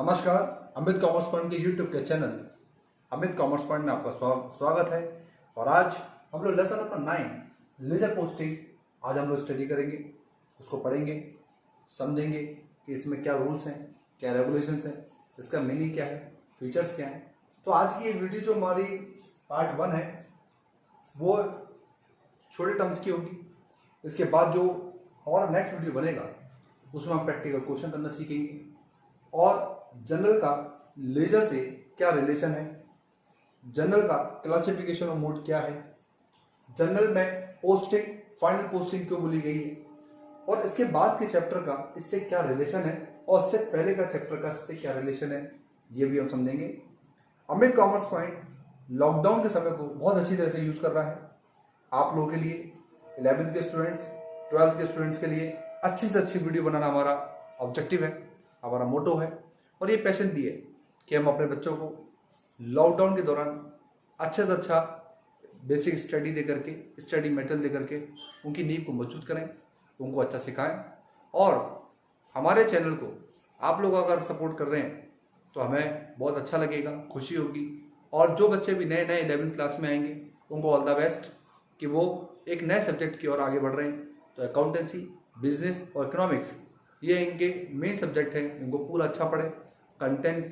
नमस्कार। Amit commerce point के YouTube के चैनल अमित कॉमर्स पॉइंट में आपका स्वागत है। और आज हम लोग लेसन नंबर 9 लेजर पोस्टिंग आज हम लोग स्टडी करेंगे, उसको पढ़ेंगे, समझेंगे कि इसमें क्या रूल्स हैं, क्या रेगुलेशंस हैं, इसका मीनिंग क्या है, फीचर्स क्या हैं। तो आज की ये वीडियो जो हमारी पार्ट 1 है वो छोटे टर्म्स की होगी। इसके बाद जो हमारा नेक्स्ट वीडियो बनेगा उसमें हम प्रैक्टिकल क्वेश्चन करना सीखेंगे और जनरल का लेजर से क्या रिलेशन है, जनरल का क्लासिफिकेशन ऑफ मोड क्या है, जनरल में पोस्टिंग फाइनल पोस्टिंग क्यों बोली गई है और इसके बाद के चैप्टर का इससे क्या रिलेशन है और इससे पहले का चैप्टर का इससे क्या रिलेशन है, ये भी हम समझेंगे। अमित कॉमर्स पॉइंट लॉकडाउन के समय को बहुत अच्छी तरह से यूज कर रहा है आप लोगों के लिए, 11th के स्टूडेंट्स, 12th के स्टूडेंट्स के लिए अच्छी से अच्छी वीडियो बनाना हमारा ऑब्जेक्टिव है, हमारा मोटो है और ये पैशन भी है कि हम अपने बच्चों को लॉकडाउन के दौरान अच्छे से अच्छा बेसिक स्टडी दे करके, स्टडी मेटेरियल दे करके उनकी नींव को मजबूत करें, उनको अच्छा सिखाएं। और हमारे चैनल को आप लोग अगर सपोर्ट कर रहे हैं तो हमें बहुत अच्छा लगेगा, खुशी होगी। और जो बच्चे भी नए 11th क्लास में आएंगे उनको ऑल द बेस्ट कि वो एक नए सब्जेक्ट की ओर आगे बढ़ रहे हैं। तो अकाउंटेंसी, बिजनेस और इकोनॉमिक्स ये इनके मेन सब्जेक्ट हैं, इनको पूरा अच्छा पढ़ें, कंटेंट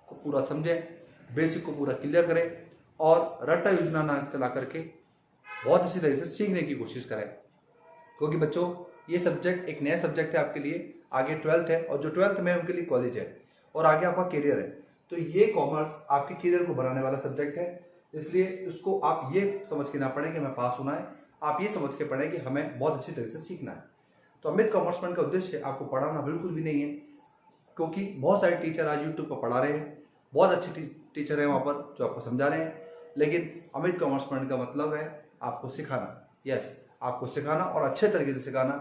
को पूरा समझें, बेसिक को पूरा क्लियर करें और रट्टा योजना ना चला करके बहुत अच्छी तरह से सीखने की कोशिश करें। क्योंकि बच्चों ये सब्जेक्ट एक नया सब्जेक्ट है आपके लिए, आगे 12th है और जो 12th में उनके लिए कॉलेज है और आगे आपका करियर है। तो ये कॉमर्स आपके करियर को बनाने वाला सब्जेक्ट है, इसलिए उसको आप ये समझ के ना पढ़ें कि हमें पास होना है, आप ये समझ के पढ़ें कि हमें बहुत अच्छी तरह से सीखना है। तो अमित कॉमर्स पॉइंट का उद्देश्य आपको पढ़ाना बिल्कुल भी नहीं है, क्योंकि बहुत सारे टीचर आज यूट्यूब पर पढ़ा रहे हैं, बहुत अच्छे टीचर हैं वहाँ पर जो आपको समझा रहे हैं, लेकिन अमित कॉमर्स पॉइंट का मतलब है आपको सिखाना। यस, आपको सिखाना और अच्छे तरीके से सिखाना।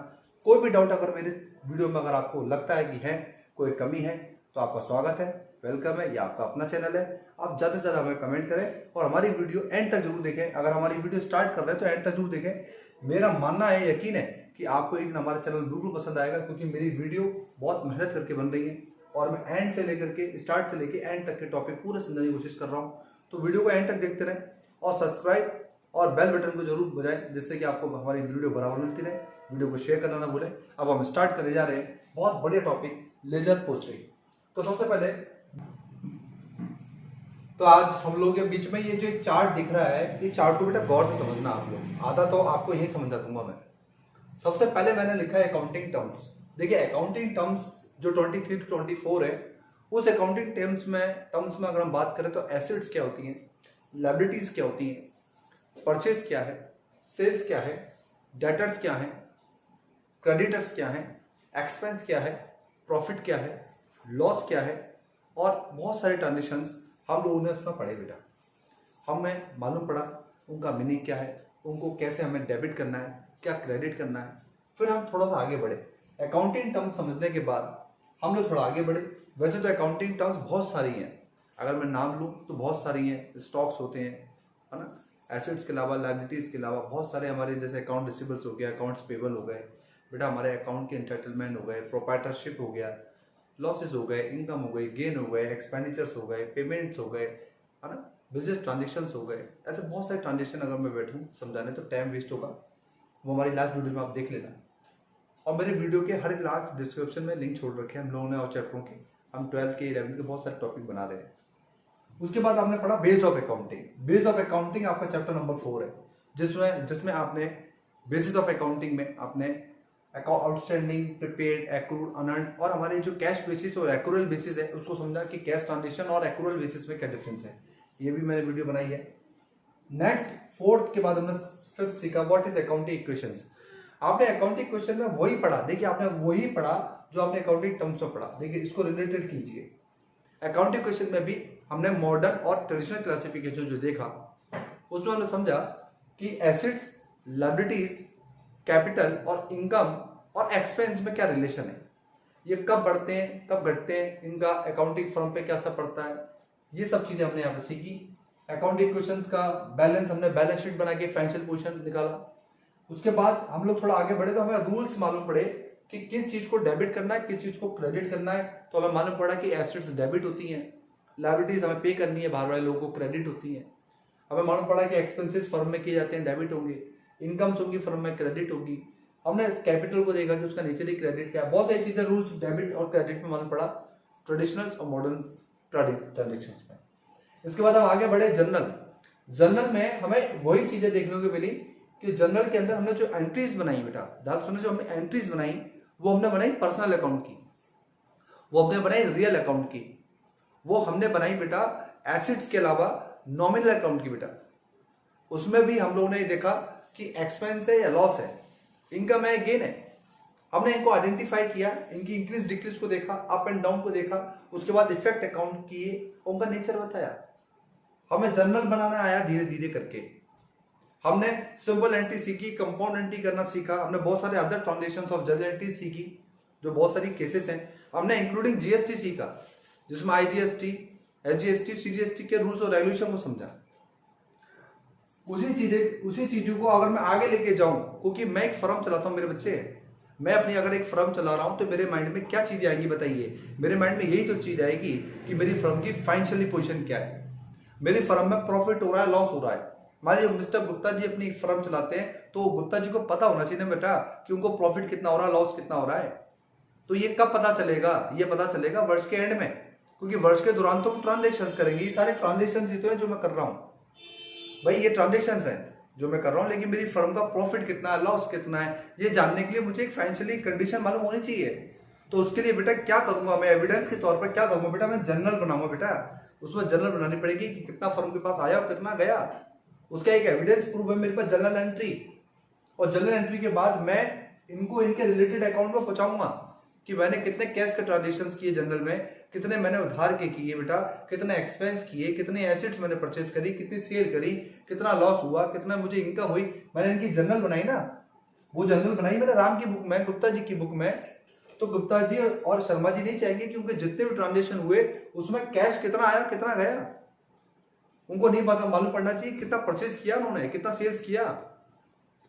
कोई भी डाउट अगर मेरे वीडियो में अगर आपको लगता है कि है कोई कमी है तो आपका स्वागत है, वेलकम है, ये आपका अपना चैनल है। आप ज़्यादा से ज़्यादा हमें कमेंट करें और हमारी वीडियो एंड तक जरूर देखें। अगर हमारी वीडियो स्टार्ट कर रहे हैं तो एंड तक जरूर देखें। मेरा मानना है, यकीन है कि आपको एक दिन हमारा चैनल बिल्कुल पसंद आएगा, क्योंकि मेरी वीडियो बहुत मेहनत करके बन रही है और मैं एंड से लेकर के स्टार्ट से लेकर एंड तक के टॉपिक पूरे समझने की कोशिश कर रहा हूँ। तो वीडियो को एंड तक देखते रहें और सब्सक्राइब और बेल बटन को जरूर बजाएं, जिससे कि आपको हमारी वीडियो बराबर मिलती रहे। वीडियो को शेयर करना ना भूलें। अब हम स्टार्ट करने जा रहे हैं बहुत बढ़िया टॉपिक, लेजर पोस्टिंग। तो सबसे पहले तो आज हम लोग के बीच में ये जो एक चार्ट दिख रहा है, ये चार्ट को बेटा गौर से समझना आप लोग, आधा तो आपको यही समझा दूंगा मैं। सबसे पहले मैंने लिखा है अकाउंटिंग टर्म्स। देखिए अकाउंटिंग टर्म्स जो 23 to 24 है, उस अकाउंटिंग टर्म्स में अगर हम बात करें तो एसेट्स क्या होती हैं, लायबिलिटीज क्या होती हैं, परचेज क्या है, सेल्स क्या है, डेटर्स क्या है, क्रेडिटर्स क्या है, एक्सपेंस क्या है, प्रॉफिट क्या है, लॉस क्या है और बहुत सारे ट्रांजेक्शंस हम लोगों ने उसमें पढ़े बेटा। हमें मालूम पड़ा उनका मीनिंग क्या है, उनको कैसे हमें डेबिट करना है, क्या क्रेडिट करना है। फिर हम थोड़ा सा आगे बढ़े, अकाउंटिंग टर्म्स समझने के बाद हम लोग थोड़ा आगे बढ़े। वैसे तो अकाउंटिंग टर्म्स बहुत सारी हैं, अगर मैं नाम लूँ तो बहुत सारी हैं। स्टॉक्स होते हैं, है ना, एसेट्स के अलावा, लायबिलिटीज के अलावा बहुत सारे हमारे, जैसे अकाउंट रिसीवेबल्स हो गया, अकाउंट्स पेबल हो गए बेटा, हमारे अकाउंट के एंटाइटलमेंट हो गए, प्रोप्राइटरशिप हो गया, लॉसेस हो गए, इनकम हो गई, गेन हो गए, एक्सपेंडिचर्स हो गए, पेमेंट्स हो गए, है ना, बिजनेस ट्रांजेक्शन्स हो गए। ऐसे बहुत सारे ट्रांजेक्शन अगर मैं बैठूं समझाने तो टाइम वेस्ट होगा, वो हमारी लास्ट वीडियो में आप देख लेना। और मेरे वीडियो के हर एक लास्ट डिस्क्रिप्शन में लिंक छोड़ रखे हैं हम लोगों ने और चैप्टरों के। हम 12th के 11th के बहुत सारे टॉपिक बना रहे हैं। उसके बाद आपने पढ़ा base of accounting. Base of accounting आपका चैप्टर नंबर 4 है, जिसमें आपने बेसिस ऑफ अकाउंटिंग में आपने आउटस्टैंडिंग, प्रीपेड, एक्रूड, अनअर्न्ड और हमारे जो कैश बेसिस और एक्रूरल बेसिस है उसको समझा कि कैश ट्रांजेक्शन और एक्रूरल बेसिस में क्या डिफरेंस है। ये भी मैंने वीडियो बनाई है। नेक्स्ट 4th के बाद हमने 5th सीखा व्हाट इज अकाउंटिंग इक्वेशंस। आपने अकाउंटिंग क्वेश्चन में वही पढ़ा, देखिए आपने वही पढ़ा जो आपने अकाउंटिंग टर्म्स में पढ़ा। देखिए इसको रिलेटेड कीजिए। अकाउंटिंग क्वेश्चन में भी हमने मॉडर्न और ट्रेडिशनल क्लासिफिकेशन जो देखा उसमें हमने समझा कि एसेट्स, लायबिलिटीज, कैपिटल और इनकम और एक्सपेंस में क्या रिलेशन है, ये कब बढ़ते हैं, कब घटते हैं, इनका अकाउंटिंग फर्म पे क्या असर पड़ता है, ये सब चीजें हमने यहाँ पे सीखी। अकाउंटिंग क्वेश्चंस का बैलेंस, हमने बैलेंस शीट बना के फाइनेंशियल पोजीशन निकाला। उसके बाद हम लोग थोड़ा आगे बढ़े तो हमें रूल्स मालूम पड़े कि किस चीज को डेबिट करना है, किस चीज को क्रेडिट करना है। तो हमें मालूम पड़ा कि एसेट्स डेबिट होती हैं, लायबिलिटीज हमें पे करनी है, बाहर वाले लोगों को क्रेडिट होती है। हमें मालूम पड़ा कि एक्सपेंसेस फर्म में किए जाते हैं, डेबिट होंगे, इनकम्स होंगी फर्म में, क्रेडिट होगी। हमने कैपिटल को देखा कि उसका नेचर ही क्रेडिट क्या है, बहुत सारी चीजें रूल्स डेबिट और क्रेडिट में मालूम पड़ा ट्रेडिशनल और मॉडर्न ट्रांजेक्शन में। इसके बाद हम आगे बढ़े जनरल में हमें वही चीजें देखने को मिली कि जनरल के अंदर हमने जो एंट्रीज बनाई बेटा, ध्यान सुनो, जो हमने एंट्रीज बनाई वो हमने बनाई पर्सनल अकाउंट की, वो हमने बनाई रियल अकाउंट की, वो हमने बनाई बेटा एसेट्स के अलावा नॉमिनल अकाउंट की बेटा। उसमें भी हम लोगों ने देखा कि एक्सपेंस है या लॉस है, इनकम है गेन है। हमने इनको आइडेंटिफाई किया, इनकी इंक्रीज डिक्रीज को देखा, अप एंड डाउन को देखा, उसके बाद इफेक्ट अकाउंट किए, उनका नेचर बताया। हमें जर्नल बनाना आया धीरे धीरे करके। हमने सिंपल एंट्री सीखी, कंपाउंड एंट्री करना सीखा, हमने बहुत सारे other transactions of journal entry सीखी, जो बहुत सारी केसेस हैं। हमने इंक्लूडिंग जीएसटी सीखा, जिसमें आईजीएसटी, एचजीएसटी, सीजीएसटी के रूल्स और रेगुलेशन को समझा। उसी चीजों को अगर मैं आगे लेके जाऊं, क्योंकि मैं एक फर्म चलाता हूं मेरे बच्चे, मैं अपनी अगर एक फर्म चला रहा हूं तो मेरे माइंड में क्या चीजें आएंगी बताइए। मेरे माइंड में यही तो चीज आएगी कि मेरी फर्म की फाइनेंशियली पोजीशन क्या है, मेरी फर्म में प्रॉफिट हो रहा है, लॉस हो रहा है। मान लीजिए मिस्टर गुप्ता जी अपनी फर्म चलाते हैं, तो गुप्ता जी को पता होना चाहिए ना बेटा कि उनको प्रॉफिट कितना हो रहा है, लॉस कितना हो रहा है। तो ये कब पता चलेगा? ये पता चलेगा वर्ष के एंड में, क्योंकि वर्ष के दौरान तो वो ट्रांजेक्शन करेंगे। ये सारे ट्रांजेक्शन ही तो है जो मैं कर रहा हूं भाई, ये ट्रांजेक्शन है जो मैं कर रहा हूं। लेकिन मेरी फर्म का प्रॉफिट कितना है, लॉस कितना है, ये जानने के लिए मुझे एक फाइनेंशियली कंडीशन मालूम होनी चाहिए। तो उसके लिए बेटा क्या करूंगा मैं, एविडेंस के तौर पर क्या करूंगा बेटा, मैं जर्नल बनाऊंगा बेटा। उसमें जर्नल बनानी पड़ेगी कि कितना फर्म के पास आया और कितना गया, उसका एक एविडेंस प्रूफ है मेरे पास जर्नल एंट्री। और जर्नल एंट्री के बाद मैं इनको इनके रिलेटेड अकाउंट में पहुंचाऊंगा कि मैंने कितने कैश के ट्रांजेक्शन किए जनरल में, कितने मैंने उधार के किए बेटा, कितने एक्सपेंस किए, कितने एसेट्स मैंने परचेस करी, कितनी सेल करी, कितना लॉस हुआ, कितना मुझे इनकम हुई। मैंने इनकी जर्नल बनाई ना, वो जर्नल बनाई मैंने राम की बुक में, गुप्ता जी की बुक में। तो गुप्ता जी और शर्मा जी नहीं चाहेंगे कि उनके जितने भी ट्रांजेक्शन हुए उसमें कैश कितना आया कितना गया, उनको नहीं पता, मालूम पड़ना चाहिए कितना परचेज किया उन्होंने, कितना सेल्स किया,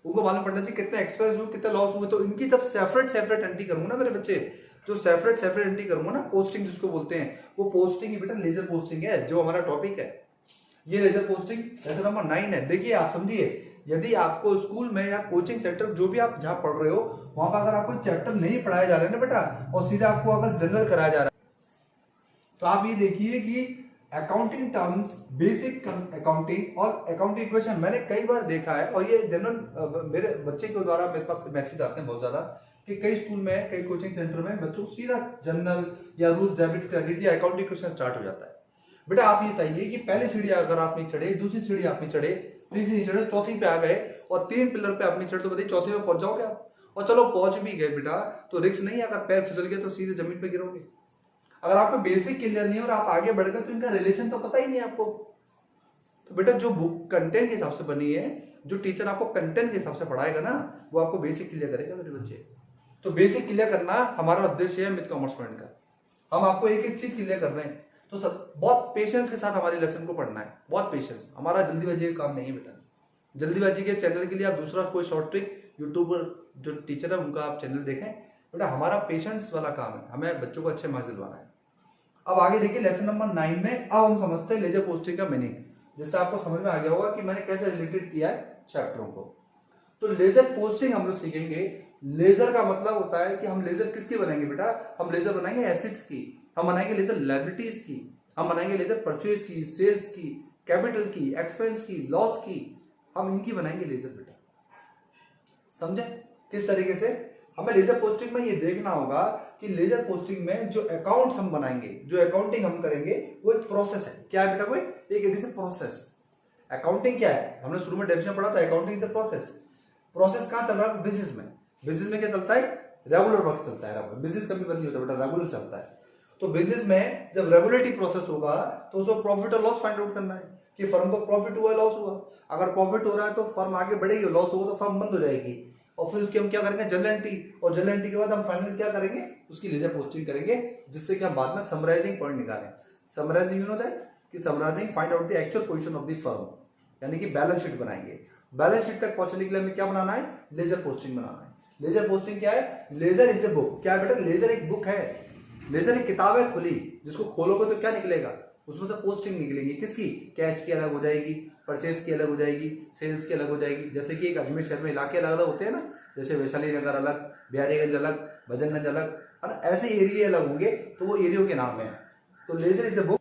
उनको मालूम पड़ना चाहिए कितने एक्सपेंस हुए, कितने लॉस हुए। तो इनकी जब सेपरेट एंट्री करूंगा ना मेरे बच्चे, जो सेपरेट एंट्री करूंगा ना, पोस्टिंग जिसको बोलते हैं, वो पोस्टिंग ही बेटा लेजर पोस्टिंग है, जो हमारा टॉपिक है। ये लेजर पोस्टिंग लेसन नंबर 9 है। देखिए आप समझिए, यदि आपको स्कूल में या कोचिंग सेंटर जो भी आप जहां पढ़ रहे हो, वहां पर अगर आपको चैप्टर नहीं पढ़ाया जा रहा है ना बेटा, और सीधा आपको अगर जनरल कराया जा रहा है, तो आप ये देखिए कि अकाउंटिंग टर्म्स, बेसिक अकाउंटिंग और अकाउंटिंग इक्वेशन मैंने कई बार देखा है। और ये जनरल मेरे बच्चे के द्वारा मेरे पास मैसेज आते हैं बहुत ज्यादा कि कई स्कूल में, कई कोचिंग सेंटर में बच्चों को सीधा जनरल या रूल्स, डेबिट, क्रेडिट या अकाउंटिंग इक्वेशन स्टार्ट हो जाता है। बेटा आप ये बताइए कि पहली सीढ़ी अगर आप नहीं चढ़े, दूसरी सीढ़ी आप नहीं चढ़े, तीसरी नहीं चढ़े, चौथी पे आ गए और 3 पिलर पे आप नहीं चढ़े, तो बताइए चौथे में पहुंच जाओगे आप? और चलो पहुंच भी गए बेटा, तो रिस्क नहीं है, अगर पैर फिसल गए तो सीधे जमीन पे गिरोगे। अगर आपको बेसिक क्लियर नहीं है और आप आगे बढ़ गए तो इनका रिलेशन तो पता ही नहीं आपको। तो बेटा जो बुक कंटेंट के हिसाब से बनी है, जो टीचर आपको कंटेंट के हिसाब से पढ़ाएगा ना, वो आपको बेसिक क्लियर करेगा मेरे बच्चे। तो बेसिक क्लियर करना हमारा उद्देश्य है मिथ कॉमर्स पॉइंट का। हम आपको एक एक चीज क्लियर कर रहे हैं, तो बहुत पेशेंस के साथ हमारे लेसन को पढ़ना है, बहुत पेशेंस। हमारा जल्दीबाजी का काम नहीं है बेटा। जल्दीबाजी के चैनल के लिए आप दूसरा कोई शॉर्ट ट्रिक, यूट्यूबर जो टीचर है उनका आप चैनल देखें बेटा। हमारा पेशेंस वाला काम है, हमें बच्चों को अच्छे मार्क्स दिलवाना है। अब आगे देखिए लेसन नंबर 9 में अब हम समझते हैं लेजर पोस्टिंग का मीनिंग, जिससे आपको समझ में आ गया होगा कि मैंने कैसे रिलेटेड किया है चैप्टरों को। तो लेजर पोस्टिंग हम लोग सीखेंगे। लेजर का मतलब होता है कि हम लेजर किसकी बनाएंगे बेटा, हम लेजर बनाएंगे एसेट्स की, हम बनाएंगे लेजर लायबिलिटीज की, हम बनाएंगे लेजर परचेज की, सेल्स की, कैपिटल की, एक्सपेंस की, लॉस की, हम इनकी बनाएंगे लेजर बेटा। समझे किस तरीके से? हमें लेजर पोस्टिंग में ये देखना होगा कि लेजर पोस्टिंग में जो अकाउंट्स हम बनाएंगे, जो अकाउंटिंग हम करेंगे, वो एक प्रोसेस है। क्या है बेटा? वो एक प्रोसेस। अकाउंटिंग क्या है? हमने शुरू में डेफिनेशन पढ़ा था, accounting is a process. Process कहां चल रहा है? बिजनेस में। बिजनेस में क्या चलता है? रेगुलर वर्क चलता है। बिजनेस कभी बंद नहीं होता बेटा, रेगुलर चलता है। तो बिजनेस में जब रेगुलेटरी प्रोसेस होगा तो उसमें प्रॉफिट और लॉस फाइंड आउट करना है कि फर्म को प्रॉफिट हुआ, लॉस हुआ। अगर प्रॉफिट हो रहा है तो फर्म आगे बढ़ेगी, लॉस होगा तो फर्म बंद हो जाएगी। और फिर उसके हम क्या करेंगे? जर्नल एंट्री, और जर्नल एंट्री के बाद हम फाइनल क्या करेंगे? उसकी लेजर पोस्टिंग करेंगे, जिससे कि हम बाद में समराइजिंग पॉइंट निकालें। समराइजिंग यू नो दैट कि summarising find out the actual position of the firm, यानी कि बैलेंस शीट बनाएंगे। बैलेंस शीट तक पहुंचने के लिए हमें क्या बनाना है? लेजर पोस्टिंग बनाना है। लेजर पोस्टिंग क्या है? Ledger is a book. क्या है बेटा? लेजर एक बुक है, लेजर एक किताब है खुली, जिसको खोलोगे तो क्या निकलेगा? उसमें से पोस्टिंग निकलेगी। किसकी? कैश की अलग हो जाएगी, परचेज की अलग हो जाएगी, सेल्स की अलग हो जाएगी। जैसे कि एक अजमेर शहर में इलाके अलग अलग होते हैं ना, जैसे वैशाली नगर अलग, बिहारीगंज अलग, भजनगंज अलग, है ना, ऐसे एरिया अलग होंगे, तो वो एरियो के नाम है। तो ledger is a book,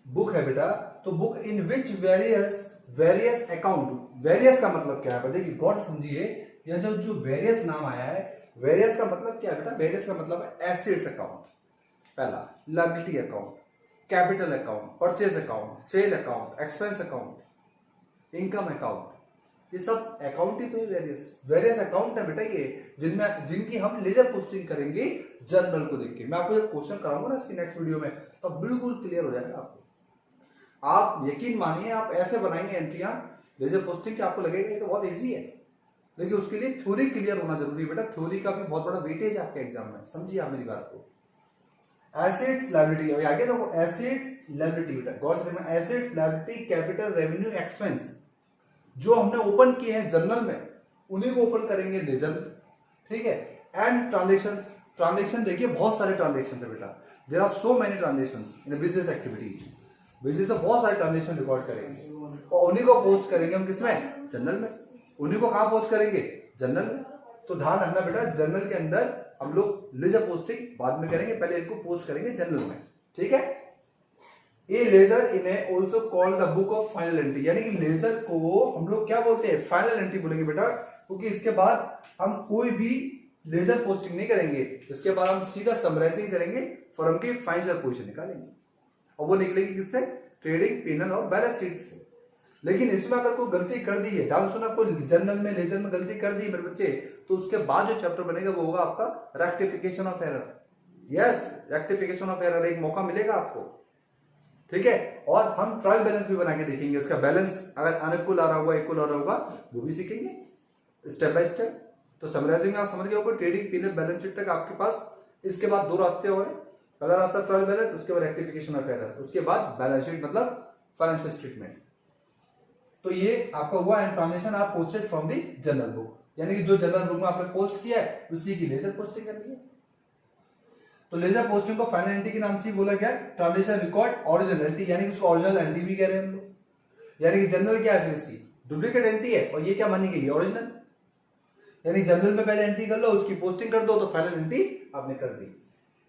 book है बेटा। तो book in which various account, various का मतलब क्या है? देखिए गौर समझिए, यह जो वेरियस नाम आया है, वेरियस का मतलब क्या है बेटा? वेरियस का मतलब है एसेट्स अकाउंट, पहला liability account, capital account, purchase account, sale account, expense account, income account, ये सब अकाउंट ही तो है। वेरियस अकाउंट है बेटा ये, जिनकी हम लेजर पोस्टिंग करेंगे जर्नल को देख के। मैं आपको जब क्वेश्चन कराऊंगा ना इसकी नेक्स्ट वीडियो में, तो बिल्कुल क्लियर हो जाएगा आपको। आप यकीन मानिए, आप ऐसे बनाएंगे एंट्रियां लेजर पोस्टिंग के, आपको लगेगा ये तो बहुत इजी है, लेकिन उसके लिए थ्योरी क्लियर होना जरूरी है बेटा। थ्योरी का भी बहुत बड़ा वेटेज है आपके एग्जाम में, समझिए आप मेरी बात को। एसेट्स लायबिलिटी, अभी आगे देखो, एसेट्स लायबिलिटी बेटा गौर से देखना, assets liability capital revenue expense, जो हमने ओपन किए हैं जर्नल में उन्हीं को ओपन करेंगे लेजर में, ठीक है। एंड ट्रांजेक्शंस, ट्रांजेक्शन देखिए बहुत सारे ट्रांजेक्शन है बेटा, there are so many transactions in business activities. Business में बहुत सारे ट्रांजेक्शन रिकॉर्ड करेंगे और उन्हीं को पोस्ट करेंगे हम किसमें? जर्नल में। उन्हीं को कहां पोस्ट करेंगे? जर्नल में। तो ध्यान रखना बेटा, जर्नल के अंदर हम लोग लेजर पोस्टिंग बाद में करेंगे, पहले इनको पोस्ट करेंगे जर्नल में, ठीक है। ए लेजर इन्हें also called the book of final entry, यानी कि लेजर को हम लोग क्या बोलते हैं? फाइनल एंट्री बोलेंगे बेटा, क्योंकि इसके बाद हम कोई भी लेजर पोस्टिंग नहीं करेंगे, इसके बाद हम सीधा समराइजिंग करेंगे, फर्म की फाइनेंशियल पोजीशन निकालेंगे और वो निकलेगी किससे? ट्रेडिंग, पीनल और बैलेंस शीट से। लेकिन इसमें अगर कोई गलती कर दी है, ध्यान सुना, कोई जर्नल में लेजर में गलती कर दी मेरे बच्चे, तो उसके बाद जो चैप्टर बनेगा वो होगा आपका rectification of error. Yes, rectification of error, एक मौका मिलेगा आपको, ठीक है। और हम ट्रायल बैलेंस भी बना के देखेंगे, इसका बैलेंस अगर अनइक्वल आ रहा होगा, इक्वल आ रहा होगा, वो भी सीखेंगे स्टेप बाय स्टेप। तो समराइजिंग आप समझ गए होगा, ट्रेडिंग, पीनल, बैलेंस शीट तक आपके पास इसके बाद दो रास्ते हो गए। पहला रास्ता ट्रायल बैलेंस, उसके बाद रेक्टिफिकेशन ऑफ एरर, उसके बाद बैलेंस शीट मतलब फाइनेंशियल स्टेटमेंट। तो ये आपका हुआ एंड ट्रांजेक्शन आप posted from the journal book, यानी कि जो जर्नल बुक में आपने पोस्ट किया है उसी की लेजर पोस्टिंग करनी है। तो लेजर पोस्टिंग को फाइनल एंट्री के नाम से बोला गया। ट्रांजेक्शन रिकॉर्ड ओरिजिनल एंट्री, यानी कि उसको ओरिजिनल एंट्री भी कह रहे हैं हम लोग, यानी कि जर्नल क्या है फिर इसकी डुप्लीकेट एंट्री है, और ये क्या मानी गई? ओरिजिनल। यानी जर्नल में पहले एंट्री कर लो, उसकी पोस्टिंग कर दो, तो फाइनल एंट्री आपने कर दी।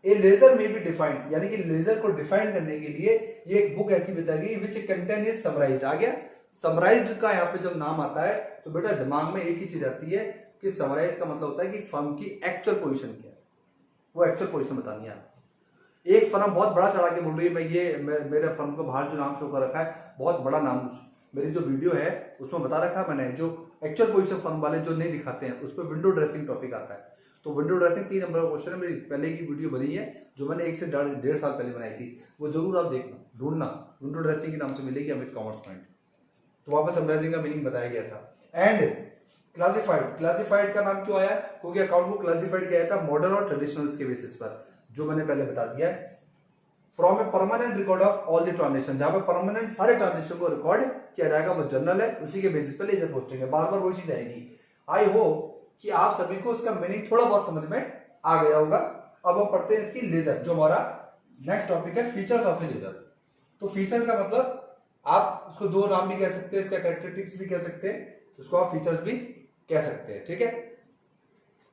ए लेजर में भी डिफाइंड, यानी कि लेजर को डिफाइन करने के लिए ये एक बुक ऐसी बताएगी विच कंटेंट इज समराइज्ड। आ गया समराइज्ड का, यहाँ पे जब नाम आता है तो बेटा दिमाग में एक ही चीज आती है कि समराइज का मतलब होता है कि फर्म की एक्चुअल पोजीशन क्या है, वो एक्चुअल पोजीशन बतानी है। एक फर्म बहुत बड़ा चढ़ा के बोल रही है, मेरे फर्म को बाहर जो नाम शो कर रखा है बहुत बड़ा नाम, मेरी जो वीडियो है उसमें बता रखा है मैंने, जो एक्चुअल पोजीशन फर्म वाले जो नहीं दिखाते हैं उस पर विंडो ड्रेसिंग टॉपिक आता है। तो विंडो ड्रेसिंग 3 नंबर का क्वेश्चन है, मेरी पहले की वीडियो बनी है जो मैंने 1 से 1.5 साल पहले बनाई थी, वो जरूर आप देखना, ढूंढना, विंडो ड्रेसिंग के नाम से मिलेगी अमित कॉमर्स पॉइंट। तो वहां पर समराइजिंग का मीनिंग बताया गया था। एंड क्लासिफाइड, क्लासिफाइड का नाम क्यों आया? क्योंकि अकाउंट को क्लासिफाइड किया था मॉडर्न और ट्रेडिशनल्स के बेसिस पर, जो मैंने पहले बता दिया है। From a permanent record of all the transaction, जहां पर परमानेंट सारे ट्रांजेक्शन को रिकॉर्ड किया जाएगा, वो जर्नल है, उसी के बेसिस पर लेजर पोस्टिंग है, बार बार वही चीज आएगी। आई होप कि आप सभी को इसका मीनिंग थोड़ा बहुत समझ में आ गया होगा। अब हम पढ़ते हैं इसकी लेजर, जो हमारा नेक्स्ट टॉपिक है, फीचर्स ऑफ ए लेजर। तो फीचर्स का मतलब आप उसको दो नाम भी कह सकते हैं, इसका कैरेक्टरिस्टिक्स भी कह सकते हैं, उसको आप फीचर्स भी कह सकते हैं, ठीक है।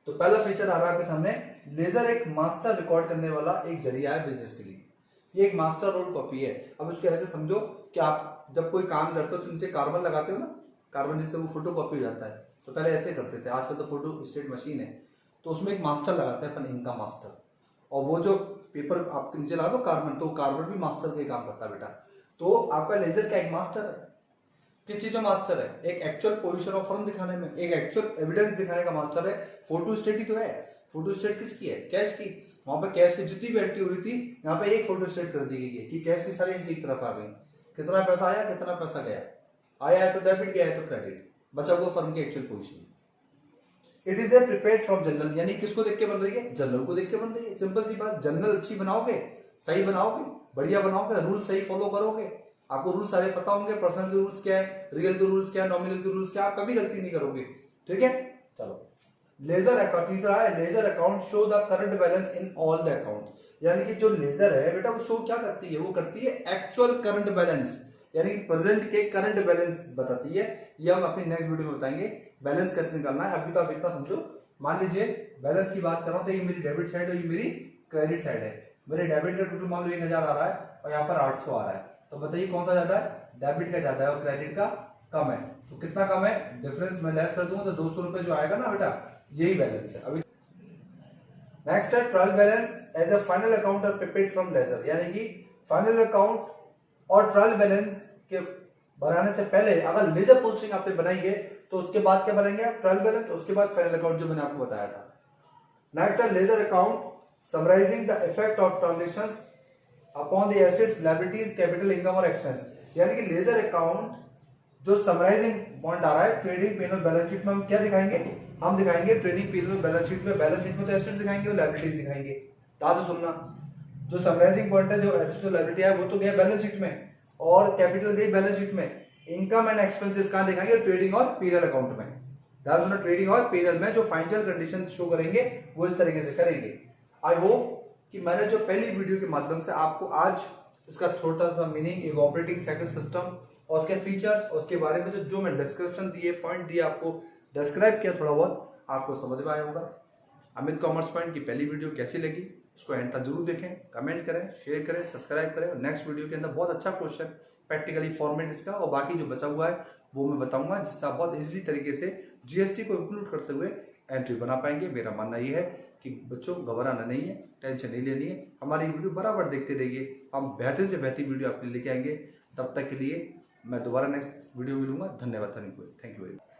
तो पहला फीचर आ रहा है आपके सामने, लेजर एक मास्टर रिकॉर्ड करने वाला एक जरिया है बिजनेस के लिए। ये एक मास्टर रोल कॉपी है। अब इसको ऐसे समझो कि आप जब कोई काम करते हो तो नीचे कार्बन लगाते हो ना, कार्बन जिससे वो फोटो कॉपी हो जाता है, तो पहले ऐसे करते थे, आजकल तो फोटो स्टेट मशीन है, तो उसमें एक मास्टर लगाते हैं अपन, इनका मास्टर, और वो जो पेपर आपके नीचे लगा दो कार्बन, तो कार्बन भी मास्टर का काम करता है बेटा। तो आपका लेजर का एक मास्टर है, किस चीज में मास्टर है? एक एक्चुअल पोजीशन ऑफ फर्म दिखाने में, एक एक्चुअल एविडेंस दिखाने का मास्टर है। फोटो स्टेट ही तो है, फोटो स्टेट किसकी है? कैश की। वहां पर कैश की जितनी भी एंट्री हुई थी, यहाँ पे एक फोटो स्टेट कर दी गई है कि कैश की सारी एंट्री की तरफ आ गई, कितना पैसा आया, कितना पैसा गया, आया है तो डेबिट, गया है तो क्रेडिट, बचा हुआ फर्म की actual position. It is prepared from general, यानी किसको देख के बन रही है? जनरल को देख के बन रही है। सिंपल सी बात, जनरल अच्छी बनाओगे, सही बनाओगे, बढ़िया बनाओगे, रूल सही फॉलो करोगे, आपको रूल सारे पता होंगे, पर्सनल के रूल्स क्या है, रियल के रूल्स क्या है, नॉमिनल के रूल्स क्या है, आप कभी गलती नहीं करोगे, ठीक है। चलो लेजर अकाउंट, तीसरा है ledger account show the current balance in all the accounts. यानी कि जो लेजर है बेटा वो शो क्या करती है, वो करती है एक्चुअल करंट बैलेंस, यानी कि प्रेजेंट के करंट बैलेंस बताती है। ये हम अपनी नेक्स्ट वीडियो में बताएंगे बैलेंस कैसे निकालना है। अभी तो आप इतना समझो, मान लीजिए बैलेंस की बात कर रहा हूं तो ये मेरी डेबिट साइड है, ये मेरी क्रेडिट साइड है। मेरे डेबिट का टोटल मान लो 1000 आ रहा है और यहाँ पर 800 आ रहा है, तो बताइए कौन सा ज्यादा है, डेबिट का ज्यादा है और क्रेडिट का कम है। तो कितना कम है, डिफरेंस मैं लेस कर दूंगा तो 200 रुपए जो आएगा ना बेटा, यही बैलेंस है। अभी नेक्स्ट है trial balance as a final account are prepared from ledger, यानी कि फाइनल अकाउंट और ट्रायल बैलेंस के बनाने से पहले अगर लेजर पोस्टिंग आपने बनाई है तो उसके बाद क्या बनाएंगे आप, ट्रायल बैलेंस, उसके बाद फाइनल अकाउंट जो मैंने आपको बताया था। नेक्स्ट है ledger account summarising the effect of transactions upon the assets, liabilities, capital, income और एक्सपेंस। यानी कि लेजर अकाउंट जो समराइजिंग पॉइंट आ रहा है ट्रेडिंग पी&एल बैलेंस शीट में हम क्या दिखाएंगे, हम दिखाएंगे ट्रेडिंग पी&एल बैलेंस शीट में, बैलेंस शीट में तो एसेट्स दिखाएंगे और लायबिलिटीज दिखाएंगे। ध्यान से सुनना, जो समराइजिंग पॉइंट है, जो एसेट्स और लायबिलिटी है वो तो गया बैलेंस शीट में और कैपिटल गई बैलेंस शीट में, इनकम एंड एक्सपेंसेस कहां दिखाएंगे, ट्रेडिंग और पी&एल अकाउंट में। ध्यान सुनना, ट्रेडिंग और पी&एल में जो फाइनेंशियल कंडीशन शो करेंगे वो इस तरीके से करेंगे। आई होप कि मैंने जो पहली वीडियो के माध्यम से आपको आज इसका छोटा सा मीनिंग, एक ऑपरेटिंग साइकिल सिस्टम और उसके फीचर्स और उसके बारे में जो मैं डिस्क्रिप्शन दिए, पॉइंट दिए, आपको डिस्क्राइब किया, थोड़ा बहुत आपको समझ में आया होगा। अमित कॉमर्स पॉइंट की पहली वीडियो कैसी लगी उसको एंड तक जरूर देखें, कमेंट करें, शेयर करें, सब्सक्राइब करें। और नेक्स्ट वीडियो के अंदर बहुत अच्छा क्वेश्चन प्रैक्टिकली फॉर्मेट इसका और बाकी जो बचा हुआ है वो मैं बताऊंगा, जिससे आप बहुत इजीली तरीके से जीएसटी को इंक्लूड करते हुए एंट्री बना पाएंगे। मेरा मानना ये है कि बच्चों घबराना नहीं है, टेंशन नहीं लेनी है, हमारी वीडियो बराबर देखते रहिए, हम बेहतर से बेहतर वीडियो आपके लिए लेके आएंगे। तब तक के लिए मैं दोबारा नेक्स्ट वीडियो मिलूंगा। धन्यवाद, थैंक यू वेरी मच।